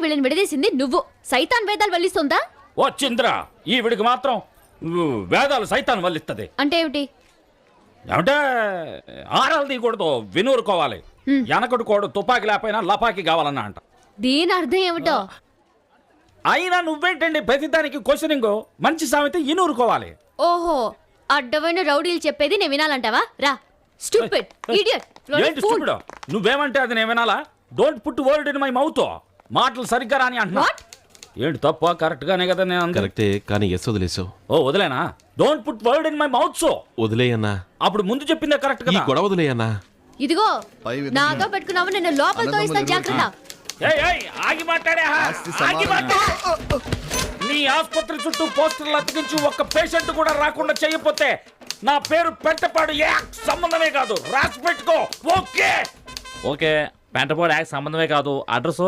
వీళ్ళని విడదీసింది నువ్వు. సైతాన్ వేదాలు వల్లిస్తుందా? ఓ చంద్ర, ఈవిడికి మాత్రం వేదాలు సైతాన్ వల్లిస్తుంది అంటే ఏమిటి? ఏమంటే ఆరాలు తీయకూడదు, వినూరుకోవాలి. వెనకడు కోడు తుపాకి లేకపోయినా లపాకి కావాలన్నా అంట. దీని అర్థం ఏమిటో? అయినా నువ్వేంటండి ప్రతిదానికి క్వశ్చనింగ్? మంచి సామెత ఇనూరుకోవాలి. ఓహో, అడ్డమైన రౌడీలు చెప్పేది నేను వినాలంటావా? రా స్టూపిడ్ ఇడియట్. ఏంటి స్టూపిడ్? నువ్వేమంటే అది నేను వినాలా? Don't put word in my mouth. మాటలు సరిగ్గా రాని అంటున్నా. ఏంటి తప్ప? కరెక్ట్ గానే కదా నేను. కరెక్టే, కానీ ఎస్ వదిలేసావు. ఓ వదిలేనా? Don't put word in my mouth. So వదిలేయన్నా. అప్పుడు ముందు చెప్పిందే కరెక్ట్ ఈ కదా. గొడవ వదిలేయన్నా. ఇదిగో నాతో పెట్టుకున్నావు, నిన్ను లోపలితో ఇస్తా జాగ్రత్త. ఆగి మాట్లాడే, ఆగి మాట్లాడే. నీ ఆసుపత్రి చుట్టూ పోస్టర్లు అతికించి ఒక్క పేషెంట్ కూడా రాకుండా చేయకపోతే నా పేరు పెంటపాడు యాక్ట్ సంబంధమే కాదు, రాసి పెట్టుకో. ఓకే ఓకే, పెంటపాడు యాక్ట్ సంబంధమే కాదు. అడ్రస్